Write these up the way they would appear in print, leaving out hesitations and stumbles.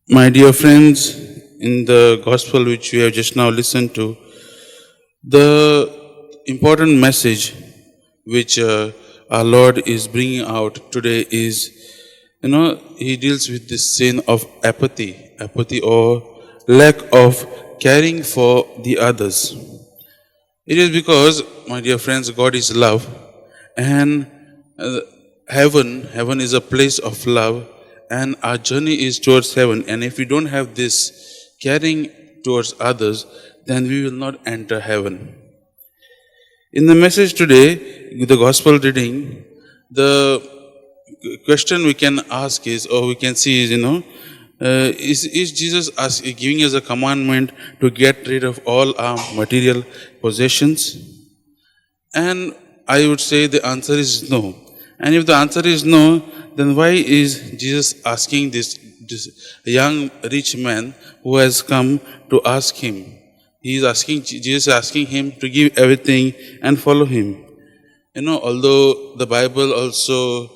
My dear friends, in the gospel which we have just now listened to, the important message which our Lord is bringing out today is, He deals with this sin of apathy or lack of caring for the others. It is because, my dear friends, God is love, and uh, heaven is a place of love, and our journey is towards heaven. And if we don't have this caring towards others, then we will not enter heaven. In the message today, the gospel reading, the question we can ask is, or we can see is, is Jesus giving us a commandment to get rid of all our material possessions? And I would say the answer is no. And if the answer is no, then why is Jesus asking this young rich man who has come to ask him? Jesus is asking him to give everything and follow him. Although the Bible also,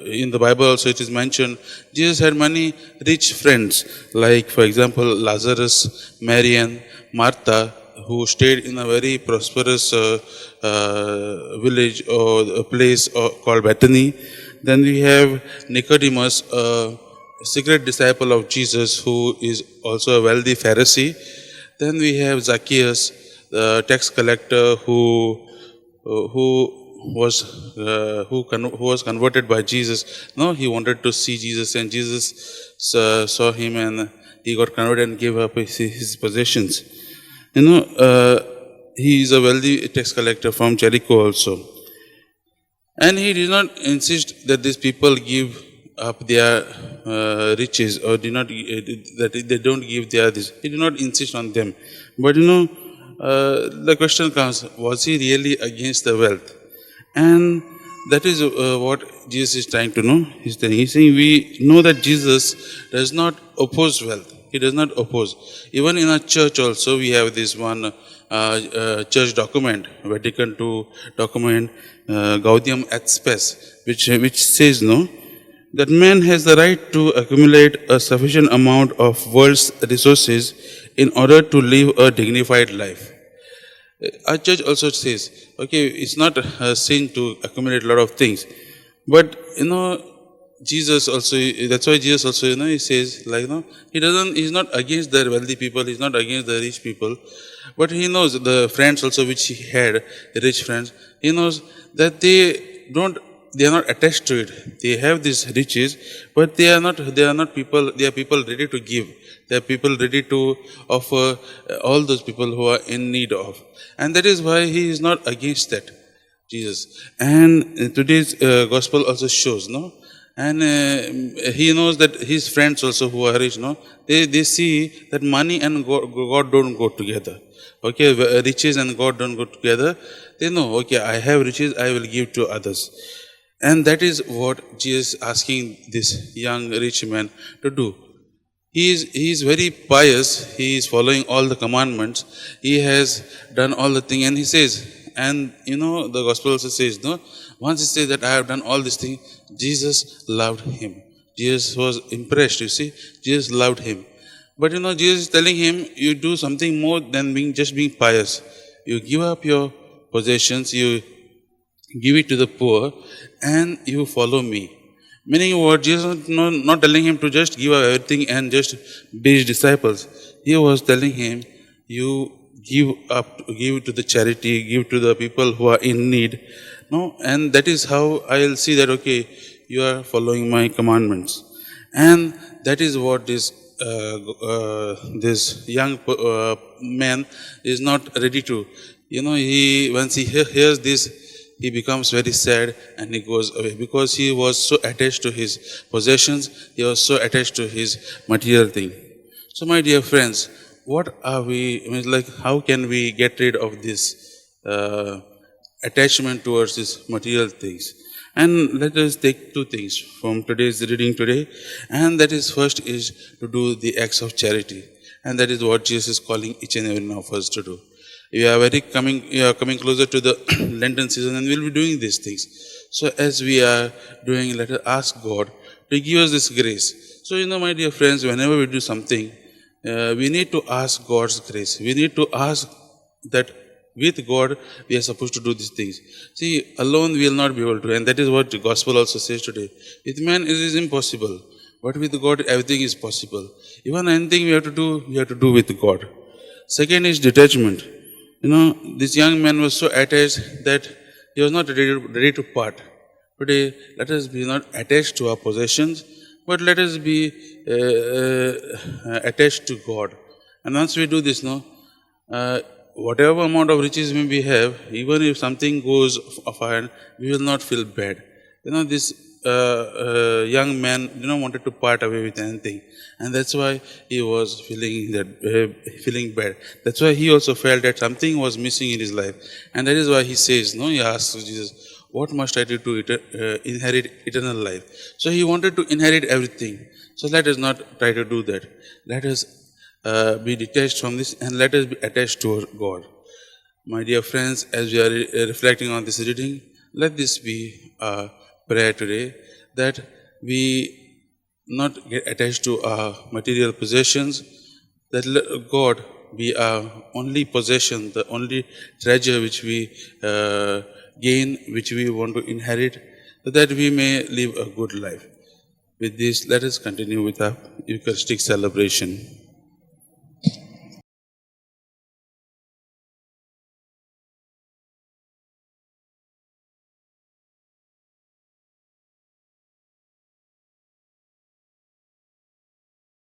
in the Bible also it is mentioned, Jesus had many rich friends, like for example Lazarus, Mary and Martha, who stayed in a very prosperous village or a place called Bethany. Then we have Nicodemus, a secret disciple of Jesus, who is also a wealthy Pharisee. Then we have Zacchaeus, the tax collector, who was converted by Jesus. No, he wanted to see Jesus, and Jesus saw him, and he got converted and gave up his possessions. He is a wealthy tax collector from Jericho also. And he did not insist that these people give up their riches, or that they don't give their this. He did not insist on them. But the question comes: was he really against the wealth? And that is what Jesus is trying to know. He's saying we know that Jesus does not oppose wealth. He does not oppose. Even in our church also, we have this one church document, Vatican II document, Gaudium et Spes, which says, that man has the right to accumulate a sufficient amount of world's resources in order to live a dignified life. Our church also says, okay, it's not a sin to accumulate a lot of things, but Jesus also, that's why Jesus also, he says, he's not against the wealthy people, he's not against the rich people, but he knows the friends also which he had, the rich friends, he knows that they are not attached to it. They have these riches, but they are not people, they are people ready to give. They are people ready to offer all those people who are in need of. And that is why he is not against that, Jesus. And today's gospel also shows, and he knows that his friends also who are rich, they see that money and God don't go together. Okay, riches and God don't go together. They know, okay, I have riches, I will give to others. And that is what Jesus is asking this young rich man to do. He is very pious. He is following all the commandments. He has done all the thing, and he says, and the gospel also says, once he says that I have done all these things, Jesus loved him. Jesus was impressed. You see, Jesus loved him. But Jesus is telling him, you do something more than just being pious. You give up your possessions. You give it to the poor, and you follow me. Meaning what? Jesus was not telling him to just give up everything and just be his disciples. He was telling him, you give to the charity, give to the people who are in need. No, and that is how I will see that, okay, you are following my commandments. And that is what this young man is not ready to. Once he hears this, he becomes very sad and he goes away, because he was so attached to his possessions, he was so attached to his material thing. So my dear friends, what are we, how can we get rid of this attachment towards these material things? And let us take two things from today's reading today. And that is, first is to do the acts of charity. And that is what Jesus is calling each and every one of us to do. We are coming closer to the Lenten season, and we'll be doing these things. So as we are doing, let us ask God to give us this grace, So, my dear friends, whenever we do something, we need to ask God's grace. We need to ask that with God, we are supposed to do these things. See, alone we will not be able to, and that is what the gospel also says today. With man, it is impossible, but with God, everything is possible. Even anything we have to do with God. Second is detachment. This young man was so attached that he was not ready to part. Today, let us be not attached to our possessions, but let us be attached to God. And once we do this, whatever amount of riches we have, even if something goes off our hand, we will not feel bad. This young man, wanted to part away with anything, and that's why he was feeling bad. That's why he also felt that something was missing in his life, and that is why he says, he asks Jesus, "What must I do to inherit eternal life?" So he wanted to inherit everything. So let us not try to do that. Let us be detached from this, and let us be attached to God. My dear friends, as we are reflecting on this reading, let this be a prayer today, that we not get attached to our material possessions, that let God be our only possession, the only treasure which we gain, which we want to inherit, so that we may live a good life. With this, let us continue with our Eucharistic celebration.